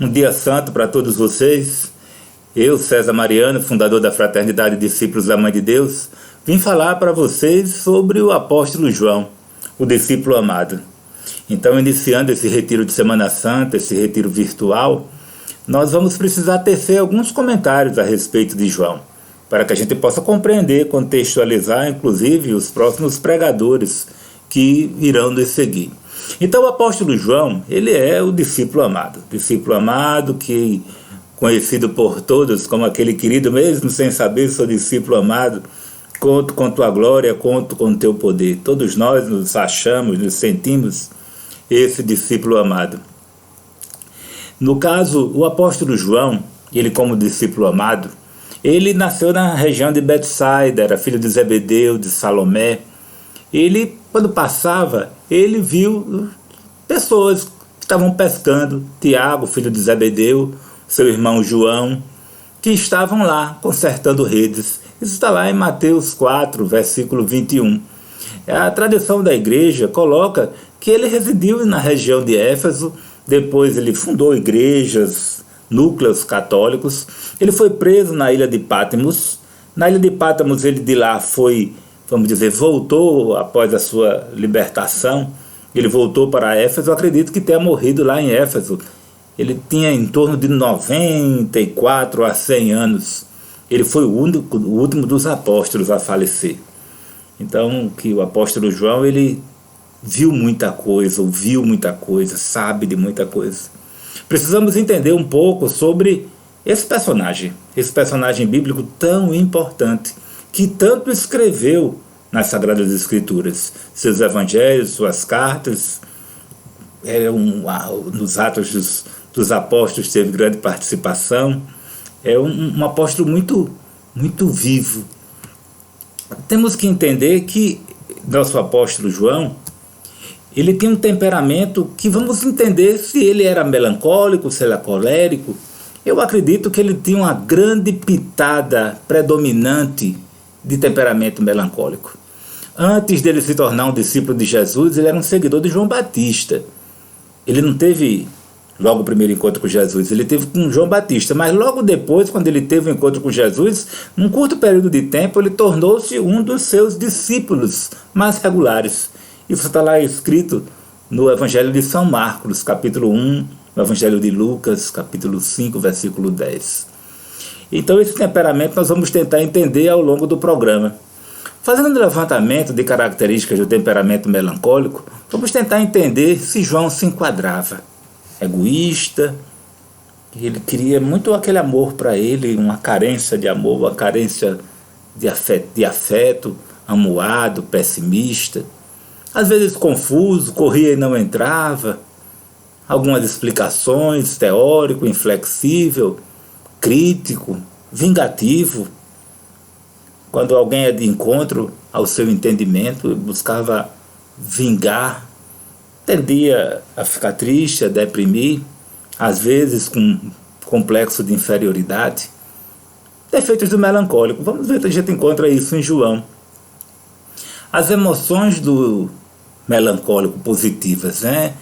Um dia santo para todos vocês. Eu, César Mariano, fundador da Fraternidade Discípulos da Mãe de Deus, vim falar para vocês sobre o apóstolo João, o discípulo amado. Então, iniciando esse retiro de Semana Santa, esse retiro virtual, nós vamos precisar tecer alguns comentários a respeito de João, para que a gente possa compreender, contextualizar, inclusive, os próximos pregadores que irão nos seguir. Então o apóstolo João, ele é o discípulo amado que, conhecido por todos como aquele querido, mesmo sem saber, sou discípulo amado, conto com tua glória, conto com teu poder. Todos nós nos achamos, nos sentimos esse discípulo amado. No caso, o apóstolo João, ele como discípulo amado, ele nasceu na região de Betsaida, era filho de Zebedeu, de Salomé. Ele, quando passava, ele viu pessoas que estavam pescando, Tiago, filho de Zebedeu, seu irmão João, que estavam lá consertando redes. Isso está lá em Mateus 4, versículo 21. A tradição da igreja coloca que ele residiu na região de Éfeso, depois ele fundou igrejas, núcleos católicos. Ele foi preso na ilha de Patmos. Na ilha de Patmos, ele de lá foi, vamos dizer, voltou após a sua libertação. Ele voltou para Éfeso. Eu acredito que tenha morrido lá em Éfeso. Ele tinha em torno de 94 a 100 anos. Ele foi o último dos apóstolos a falecer. Então, que o apóstolo João, ele viu muita coisa, ouviu muita coisa, sabe de muita coisa. Precisamos entender um pouco sobre esse personagem bíblico tão importante, que tanto escreveu nas Sagradas Escrituras, seus evangelhos, suas cartas, nos Atos dos Apóstolos teve grande participação, é um apóstolo muito, muito vivo. Temos que entender que nosso apóstolo João, ele tem um temperamento que vamos entender se ele era melancólico, se ele era colérico. Eu acredito que ele tinha uma grande pitada predominante de temperamento melancólico. Antes dele se tornar um discípulo de Jesus, ele era um seguidor de João Batista. Ele não teve logo o primeiro encontro com Jesus, ele teve com João Batista, mas logo depois, quando ele teve um encontro com Jesus, num curto período de tempo, ele tornou-se um dos seus discípulos mais regulares. Isso está lá escrito no Evangelho de São Marcos, capítulo 1, no Evangelho de Lucas, capítulo 5, versículo 10. Então esse temperamento nós vamos tentar entender ao longo do programa. Fazendo um levantamento de características do temperamento melancólico, vamos tentar entender se João se enquadrava. Egoísta, ele queria muito aquele amor para ele, uma carência de amor, uma carência de afeto, amuado, pessimista. Às vezes confuso, corria e não entrava, algumas explicações, teórico, inflexível, crítico, vingativo. Quando alguém é de encontro ao seu entendimento, buscava vingar, tendia a ficar triste, a deprimir, às vezes com complexo de inferioridade. Defeitos do melancólico, vamos ver se a gente encontra isso em João. As emoções do melancólico positivas, né?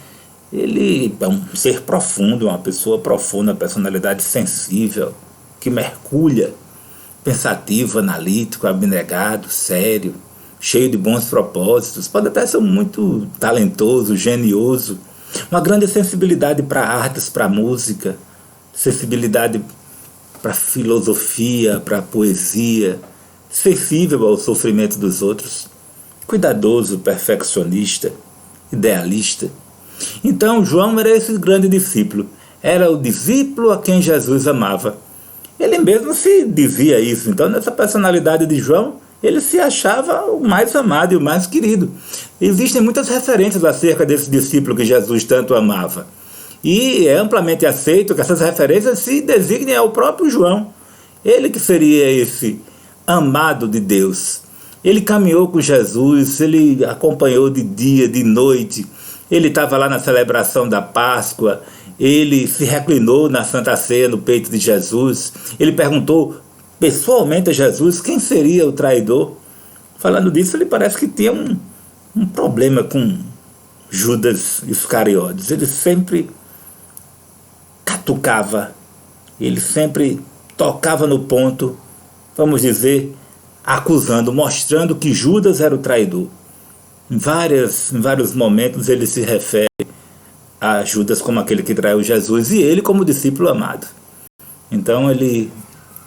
Ele é um ser profundo, uma pessoa profunda, uma personalidade sensível, que mergulha, pensativo, analítico, abnegado, sério, cheio de bons propósitos, pode até ser muito talentoso, genioso, uma grande sensibilidade para artes, para música, sensibilidade para filosofia, para poesia, sensível ao sofrimento dos outros, cuidadoso, perfeccionista, idealista. Então João era esse grande discípulo, era o discípulo a quem Jesus amava. Ele mesmo se dizia isso. Então nessa personalidade de João, ele se achava o mais amado e o mais querido. Existem muitas referências acerca desse discípulo que Jesus tanto amava. E é amplamente aceito que essas referências se designem ao próprio João. Ele que seria esse amado de Deus. Ele caminhou com Jesus, ele acompanhou de dia, de noite. Ele estava lá na celebração da Páscoa. Ele se reclinou na Santa Ceia no peito de Jesus. Ele perguntou pessoalmente a Jesus quem seria o traidor. Falando disso, ele parece que tinha um problema com Judas Iscariotes. Ele sempre catucava, ele sempre tocava no ponto, vamos dizer, acusando, mostrando que Judas era o traidor. Em vários momentos ele se refere a Judas como aquele que traiu Jesus e ele como discípulo amado. Então ele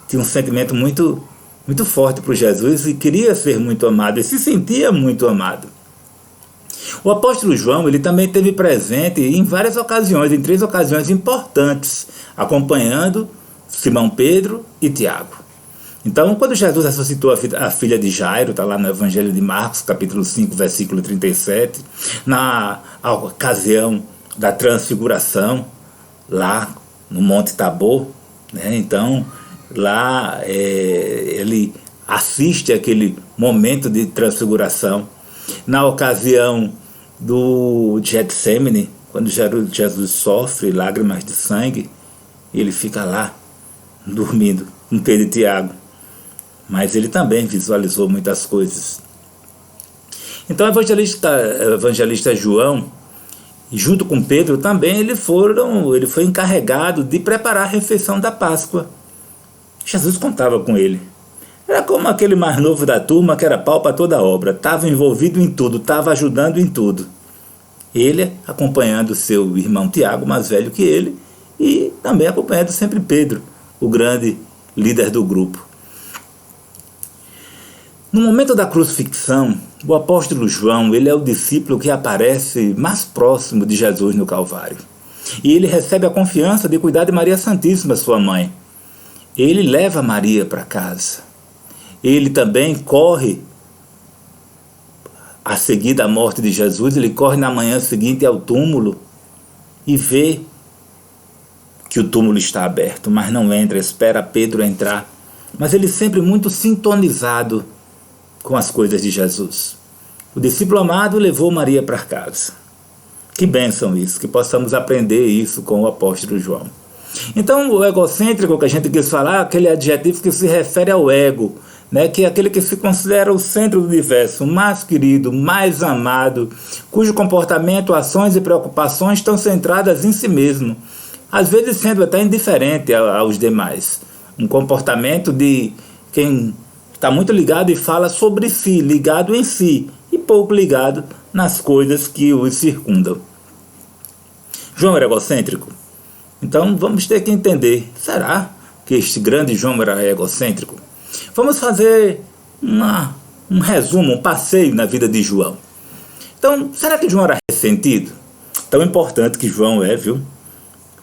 tinha um sentimento muito forte por Jesus e queria ser muito amado e se sentia muito amado. O apóstolo João, ele também esteve presente em várias ocasiões, em 3 ocasiões importantes, acompanhando Simão Pedro e Tiago. Então, quando Jesus ressuscitou a filha de Jairo, está lá no Evangelho de Marcos, capítulo 5, versículo 37, na ocasião da transfiguração, lá no Monte Tabor, né? Então, lá ele assiste aquele momento de transfiguração. Na ocasião do Getsemane, quando Jesus sofre lágrimas de sangue, ele fica lá, dormindo, com Pedro e Tiago. Mas ele também visualizou muitas coisas. Então o evangelista João, junto com Pedro também, ele foi encarregado de preparar a refeição da Páscoa. Jesus contava com ele. Era como aquele mais novo da turma que era pau para toda a obra, estava envolvido em tudo, estava ajudando em tudo. Ele acompanhando seu irmão Tiago, mais velho que ele, e também acompanhando sempre Pedro, o grande líder do grupo. No momento da crucifixão, o apóstolo João, ele é o discípulo que aparece mais próximo de Jesus no Calvário. E ele recebe a confiança de cuidar de Maria Santíssima, sua mãe. Ele leva Maria para casa. Ele também corre, a seguir da morte de Jesus, ele corre na manhã seguinte ao túmulo e vê que o túmulo está aberto, mas não entra, espera Pedro entrar. Mas ele sempre muito sintonizado com as coisas de Jesus. O discípulo amado levou Maria para casa. Que bênção isso, que possamos aprender isso com o apóstolo João. Então, o egocêntrico que a gente quis falar, aquele adjetivo que se refere ao ego, né, que é aquele que se considera o centro do universo, o mais querido, mais amado, cujo comportamento, ações e preocupações estão centradas em si mesmo, às vezes sendo até indiferente aos demais. Um comportamento de quem está muito ligado e fala sobre si, ligado em si, e pouco ligado nas coisas que os circundam. João era egocêntrico? Então vamos ter que entender, será que este grande João era egocêntrico? Vamos fazer um resumo, um passeio na vida de João. Então, será que João era ressentido? Tão importante que João é, viu?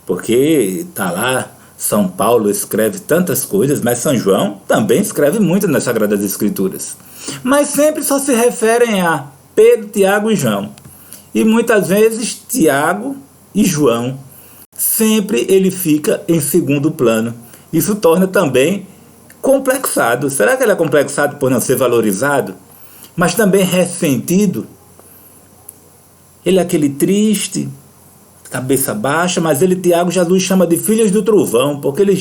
Porque está lá, São Paulo escreve tantas coisas, mas São João também escreve muito nas Sagradas Escrituras. Mas sempre só se referem a Pedro, Tiago e João. E muitas vezes Tiago e João, sempre ele fica em segundo plano. Isso torna também complexado. Será que ele é complexado por não ser valorizado? Mas também ressentido? Ele é aquele triste, cabeça baixa, mas ele, Tiago, Jesus chama de filhos do trovão, porque ele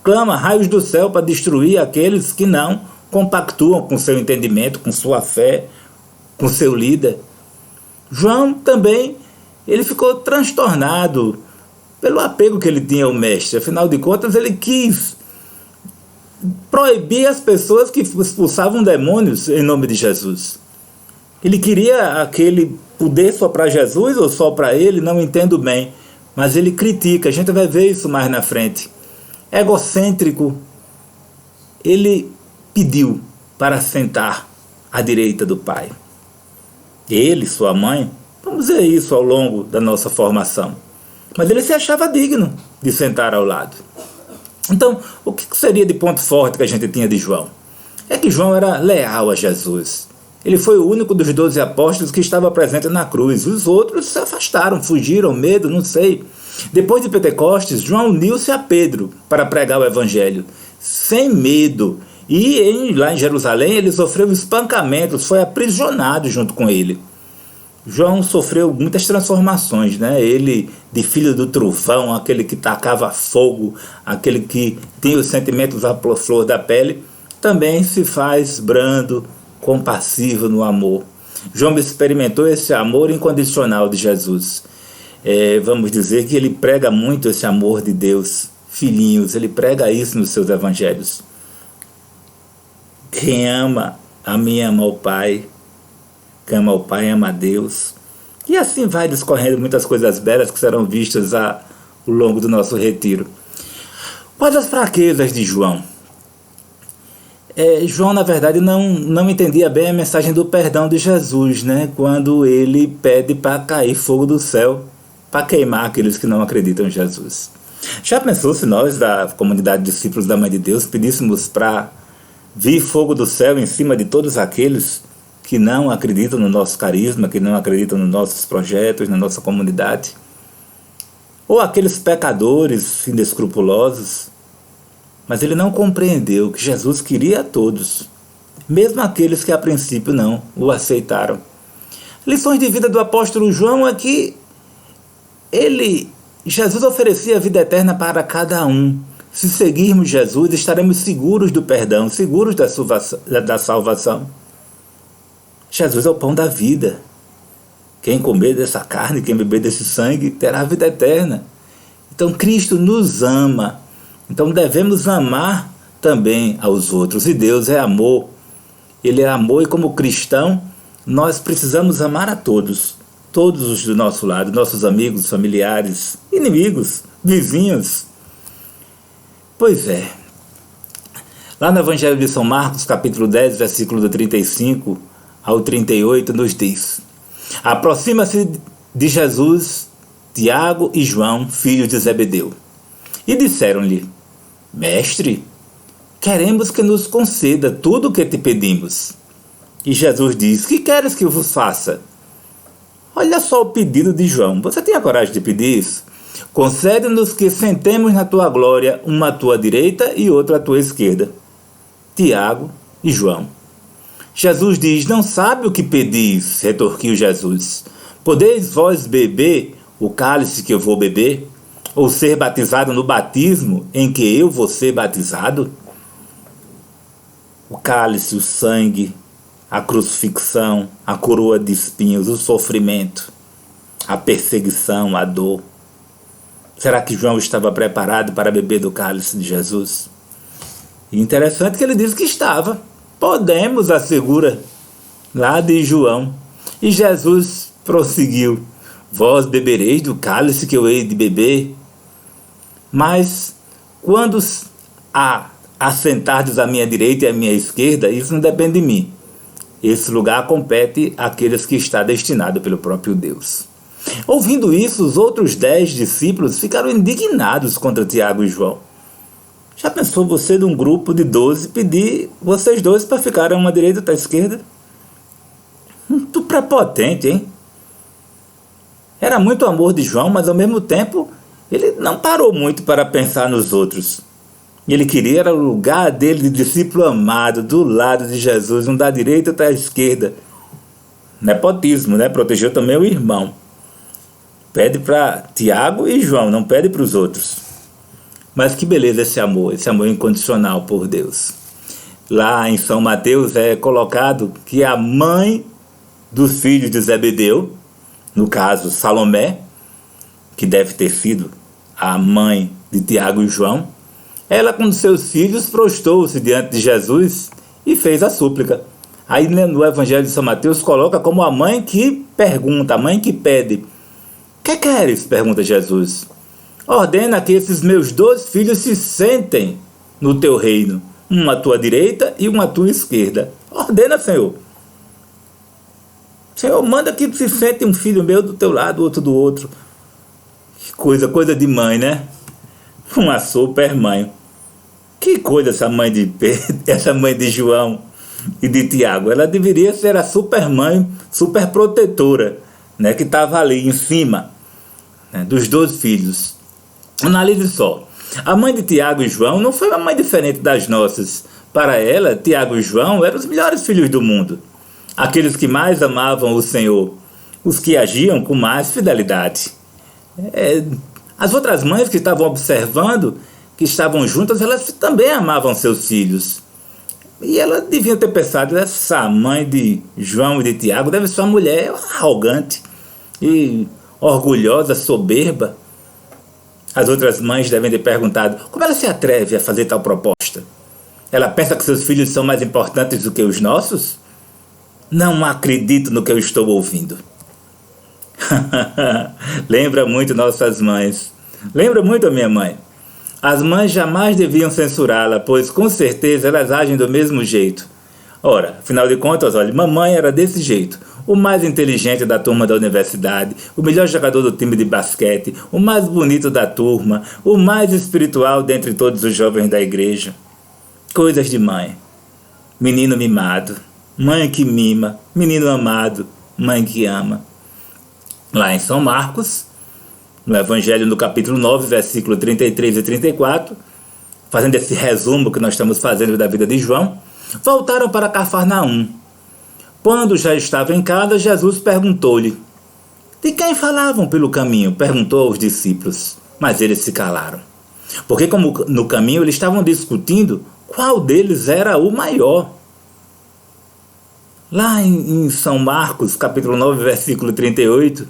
clama raios do céu para destruir aqueles que não compactuam com seu entendimento, com sua fé, com seu líder. João também, ele ficou transtornado pelo apego que ele tinha ao mestre. Afinal de contas, ele quis proibir as pessoas que expulsavam demônios em nome de Jesus. Ele queria aquele poder só para Jesus ou só para ele, não entendo bem, mas ele critica, a gente vai ver isso mais na frente. Egocêntrico, ele pediu para sentar à direita do Pai. Ele, sua mãe, vamos ver isso ao longo da nossa formação, mas ele se achava digno de sentar ao lado. Então, o que seria de ponto forte que a gente tinha de João? É que João era leal a Jesus. Ele foi o único dos 12 apóstolos que estava presente na cruz. Os outros se afastaram, fugiram, medo, não sei. Depois de Pentecostes, João uniu-se a Pedro para pregar o evangelho, sem medo. E lá em Jerusalém ele sofreu espancamentos, foi aprisionado junto com ele. João sofreu muitas transformações, né? Ele, de filho do trovão, aquele que tacava fogo, aquele que tinha os sentimentos à flor da pele, também se faz brando, compassivo no amor. João experimentou esse amor incondicional de Jesus. vamos dizer que ele prega muito esse amor de Deus. Filhinhos, ele prega isso nos seus evangelhos. Quem ama a mim ama o Pai, quem ama o Pai ama a Deus. E assim vai discorrendo muitas coisas belas que serão vistas ao longo do nosso retiro. Quais as fraquezas de João? João, na verdade, não entendia bem a mensagem do perdão de Jesus, né? Quando ele pede para cair fogo do céu, para queimar aqueles que não acreditam em Jesus. Já pensou se nós, da comunidade de discípulos da Mãe de Deus, pedíssemos para vir fogo do céu em cima de todos aqueles que não acreditam no nosso carisma, que não acreditam nos nossos projetos, na nossa comunidade? Ou aqueles pecadores inescrupulosos? Mas ele não compreendeu que Jesus queria a todos, mesmo aqueles que a princípio não o aceitaram. Lições de vida do apóstolo João é que Jesus oferecia a vida eterna para cada um. Se seguirmos Jesus, estaremos seguros do perdão, seguros da salvação. Jesus é o pão da vida. Quem comer dessa carne, quem beber desse sangue, terá a vida eterna. Então Cristo nos ama. Então devemos amar também aos outros. E Deus é amor. Ele é amor, e como cristão, nós precisamos amar a todos. Todos os do nosso lado, nossos amigos, familiares, inimigos, vizinhos. Pois é. Lá no Evangelho de São Marcos, capítulo 10, versículo do 35 ao 38, nos diz: aproxima-se de Jesus Tiago e João, filhos de Zebedeu, e disseram-lhe: Mestre, queremos que nos conceda tudo o que te pedimos. E Jesus diz: que queres que eu vos faça? Olha só o pedido de João. Você tem a coragem de pedir isso? Concede-nos que sentemos na tua glória, uma à tua direita e outra à tua esquerda. Tiago e João. Jesus diz: não sabe o que pedis, retorquiu Jesus. Podeis vós beber o cálice que eu vou beber? Ou ser batizado no batismo em que eu vou ser batizado? O cálice, o sangue, a crucifixão, a coroa de espinhos, o sofrimento, a perseguição, a dor. Será que João estava preparado para beber do cálice de Jesus? E interessante que ele diz que estava. Podemos, assegura lá de João. E Jesus prosseguiu: vós bebereis do cálice que eu hei de beber? Mas quando assentardes à minha direita e à minha esquerda, isso não depende de mim. Esse lugar compete àqueles que está destinado pelo próprio Deus. Ouvindo isso, os outros 10 discípulos ficaram indignados contra Tiago e João. Já pensou você, de um grupo de 12, pedir vocês dois para ficarem uma à direita e outra à esquerda? Muito prepotente, hein? Era muito amor de João, mas ao mesmo tempo ele não parou muito para pensar nos outros. Ele queria era o lugar dele de discípulo amado, do lado de Jesus, um da direita e outro à esquerda. Nepotismo, né? Protegeu também o irmão. Pede para Tiago e João, não pede para os outros. Mas que beleza esse amor incondicional por Deus. Lá em São Mateus é colocado que a mãe dos filhos de Zebedeu, no caso Salomé, que deve ter sido a mãe de Tiago e João, ela com seus filhos prostou-se diante de Jesus e fez a súplica. Aí no Evangelho de São Mateus coloca como a mãe que pergunta, a mãe que pede. Que queres? Pergunta Jesus. Ordena que esses meus 2 filhos se sentem no teu reino, um à tua direita e um à tua esquerda. Ordena, Senhor. Senhor, manda que se sente um filho meu do teu lado, outro do outro. Que coisa de mãe, né? Uma super mãe. Que coisa essa mãe de Pedro, essa mãe de João e de Tiago. Ela deveria ser a super mãe, super protetora, né, que estava ali em cima, né, dos 2 filhos. Analise só. A mãe de Tiago e João não foi uma mãe diferente das nossas. Para ela, Tiago e João eram os melhores filhos do mundo. Aqueles que mais amavam o Senhor. Os que agiam com mais fidelidade. As outras mães que estavam observando, que estavam juntas, elas também amavam seus filhos. E ela devia ter pensado: essa mãe de João e de Tiago deve ser uma mulher arrogante. E orgulhosa, soberba? As outras mães devem ter perguntado: como ela se atreve a fazer tal proposta? Ela pensa que seus filhos são mais importantes do que os nossos? Não acredito no que eu estou ouvindo. Lembra muito nossas mães. Lembra muito a minha mãe. As mães jamais deviam censurá-la, pois com certeza elas agem do mesmo jeito. Ora, afinal de contas, olha, mamãe era desse jeito. O mais inteligente da turma da universidade, o melhor jogador do time de basquete, o mais bonito da turma, o mais espiritual dentre todos os jovens da igreja. Coisas de mãe. Menino mimado, mãe que mima, menino amado, mãe que ama. Lá em São Marcos, no Evangelho no capítulo 9, versículo 33 e 34, fazendo esse resumo que nós estamos fazendo da vida de João, voltaram para Cafarnaum. Quando já estava em casa, Jesus perguntou-lhe: de quem falavam pelo caminho? Perguntou aos discípulos, mas eles se calaram. Porque como no caminho eles estavam discutindo qual deles era o maior. Lá em São Marcos, capítulo 9, versículo 38,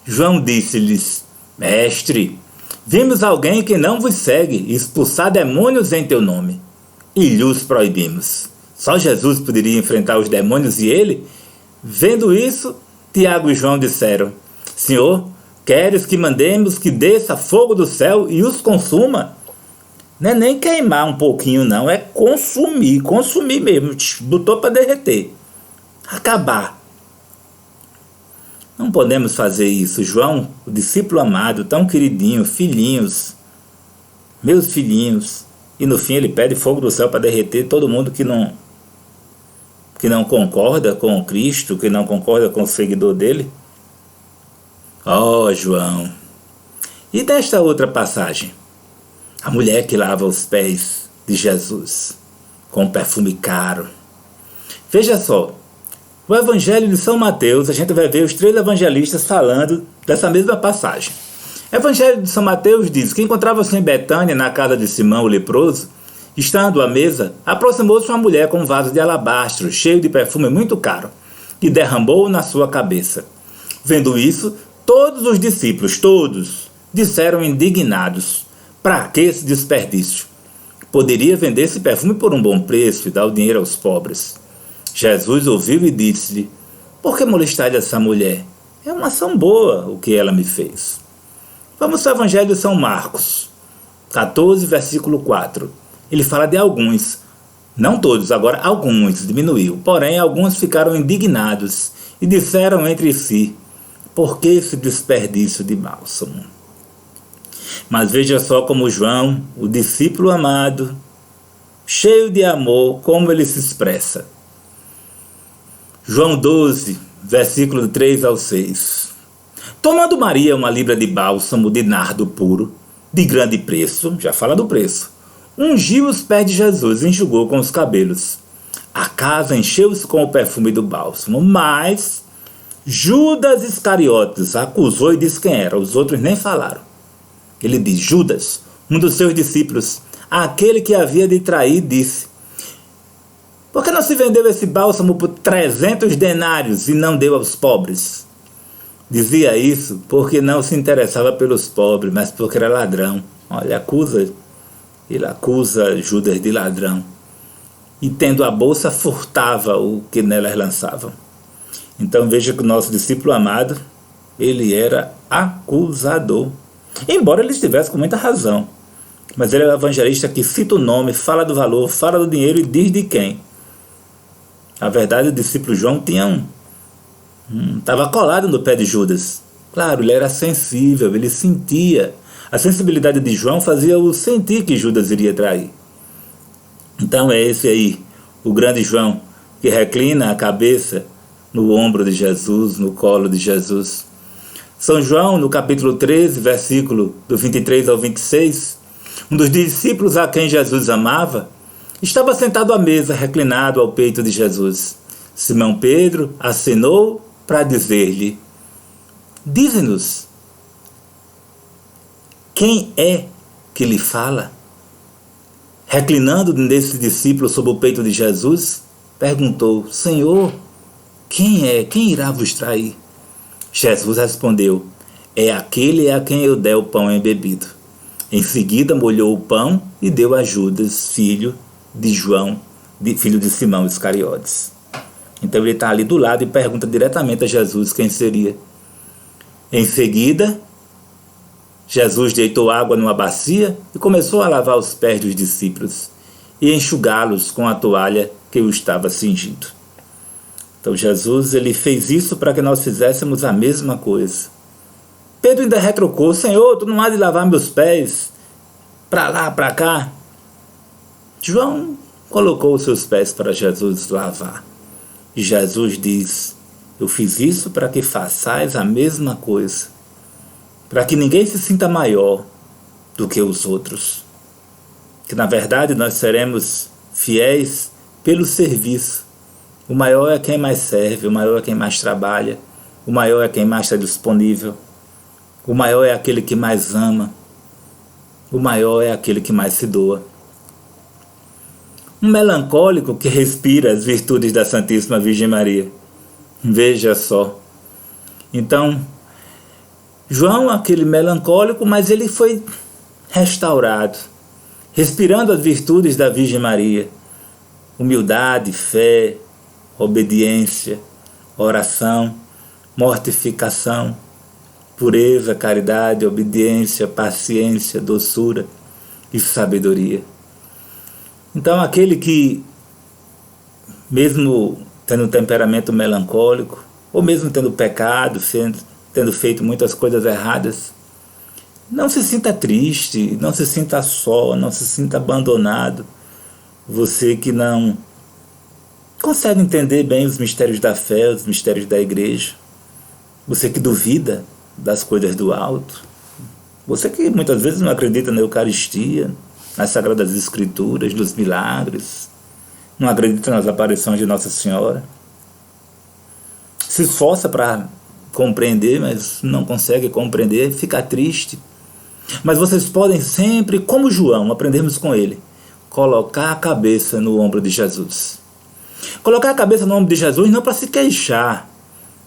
João disse-lhes: mestre, vimos alguém que não vos segue expulsar demônios em teu nome, e lhos proibimos. Só Jesus poderia enfrentar os demônios e ele? Vendo isso, Tiago e João disseram: Senhor, queres que mandemos que desça fogo do céu e os consuma? Não é nem queimar um pouquinho não, é consumir mesmo, botou para derreter, acabar. Não podemos fazer isso. João, o discípulo amado, tão queridinho, filhinhos, meus filhinhos. E no fim ele pede fogo do céu para derreter todo mundo que não concorda com Cristo, que não concorda com o seguidor dele. Oh, João. E desta outra passagem? A mulher que lava os pés de Jesus com um perfume caro. Veja só. No Evangelho de São Mateus, a gente vai ver os 3 evangelistas falando dessa mesma passagem. O Evangelho de São Mateus diz que encontrava-se em Betânia, na casa de Simão o leproso. Estando à mesa, aproximou-se uma mulher com um vaso de alabastro, cheio de perfume muito caro, e derramou na sua cabeça. Vendo isso, todos os discípulos, todos, disseram indignados: para que esse desperdício? Poderia vender esse perfume por um bom preço e dar o dinheiro aos pobres. Jesus ouviu e disse-lhe: por que molestar essa mulher? É uma ação boa o que ela me fez. Vamos ao Evangelho de São Marcos, 14, versículo 4. Ele fala de alguns, não todos, agora alguns, diminuiu. Porém, alguns ficaram indignados e disseram entre si: por que esse desperdício de bálsamo? Mas veja só como João, o discípulo amado, cheio de amor, como ele se expressa. João 12, versículo 3 ao 6. Tomando Maria uma libra de bálsamo de nardo puro, de grande preço, já fala do preço, ungiu os pés de Jesus e enxugou com os cabelos. A casa encheu-se com o perfume do bálsamo, mas Judas Iscariotes acusou e disse quem era, os outros nem falaram. Ele diz: Judas, um dos seus discípulos, aquele que havia de trair, disse: por que não se vendeu esse bálsamo por 300 denários e não deu aos pobres? Dizia isso porque não se interessava pelos pobres, mas porque era ladrão. Olha, ele acusa Judas de ladrão. E tendo a bolsa, furtava o que nelas lançavam. Então veja que o nosso discípulo amado, ele era acusador. Embora ele estivesse com muita razão. Mas ele é o evangelista que cita o nome, fala do valor, fala do dinheiro e diz de quem. A verdade, o discípulo João estava colado no pé de Judas. Claro, ele era sensível, ele sentia. A sensibilidade de João fazia-o sentir que Judas iria trair. Então é esse aí, o grande João, que reclina a cabeça no ombro de Jesus, no colo de Jesus. São João, no capítulo 13, versículo do 23 ao 26, um dos discípulos a quem Jesus amava, estava sentado à mesa, reclinado ao peito de Jesus. Simão Pedro acenou para dizer-lhe: dize-nos, quem é que lhe fala? Reclinando nesse discípulo sob o peito de Jesus, perguntou: Senhor, quem é? Quem irá vos trair? Jesus respondeu: é aquele a quem eu der o pão embebido. Em seguida molhou o pão e deu a Judas, filho de João, filho de Simão Iscariotes. Então ele está ali do lado e pergunta diretamente a Jesus quem seria. Em seguida, Jesus deitou água numa bacia e começou a lavar os pés dos discípulos e enxugá-los com a toalha que o estava cingindo. Então Jesus ele fez isso para que nós fizéssemos a mesma coisa. Pedro ainda retrucou: Senhor, tu não há de lavar meus pés para lá, para cá. João colocou os seus pés para Jesus lavar. E Jesus diz: eu fiz isso para que façais a mesma coisa, para que ninguém se sinta maior do que os outros. Que na verdade nós seremos fiéis pelo serviço. O maior é quem mais serve, o maior é quem mais trabalha, o maior é quem mais está disponível, o maior é aquele que mais ama, o maior é aquele que mais se doa. Um melancólico que respira as virtudes da Santíssima Virgem Maria. Veja só. Então, João, aquele melancólico, mas ele foi restaurado, respirando as virtudes da Virgem Maria. Humildade, fé, obediência, oração, mortificação, pureza, caridade, obediência, paciência, doçura e sabedoria. Então aquele que, mesmo tendo um temperamento melancólico, ou mesmo tendo pecado, tendo feito muitas coisas erradas, não se sinta triste, não se sinta só, não se sinta abandonado. Você que não consegue entender bem os mistérios da fé, os mistérios da igreja, você que duvida das coisas do alto, você que muitas vezes não acredita na Eucaristia, nas Sagradas Escrituras, nos milagres, não acredita nas aparições de Nossa Senhora, se esforça para compreender, mas não consegue compreender, fica triste. Mas vocês podem sempre, como João, aprendermos com ele, colocar a cabeça no ombro de Jesus. Colocar a cabeça no ombro de Jesus não para se queixar,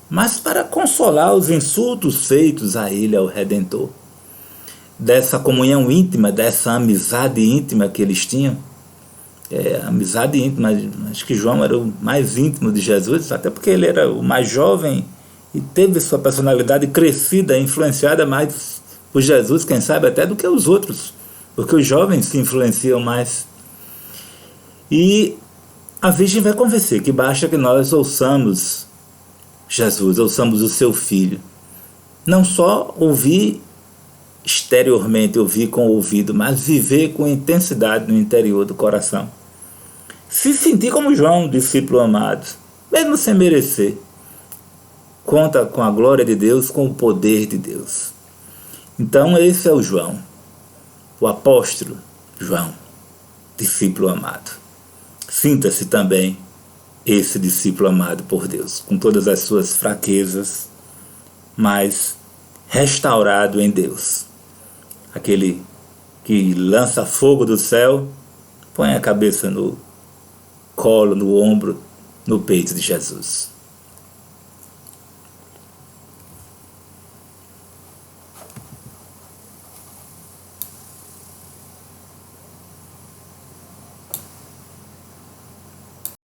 mas para consolar os insultos feitos a ele, ao Redentor. Dessa comunhão íntima, dessa amizade íntima que eles tinham. Amizade íntima, acho que João era o mais íntimo de Jesus, até porque ele era o mais jovem e teve sua personalidade crescida, influenciada mais por Jesus, quem sabe até do que os outros, porque os jovens se influenciam mais. E a Virgem vai convencer que basta que nós ouçamos Jesus, ouçamos o seu Filho. Não só ouvir exteriormente, ouvir com o ouvido, mas viver com intensidade no interior do coração. Se sentir como João, discípulo amado, mesmo sem merecer. Conta com a glória de Deus, com o poder de Deus. Então esse é o João, o apóstolo João, discípulo amado. Sinta-se também esse discípulo amado por Deus, com todas as suas fraquezas, mas restaurado em Deus. Aquele que lança fogo do céu, põe a cabeça no colo, no ombro, no peito de Jesus.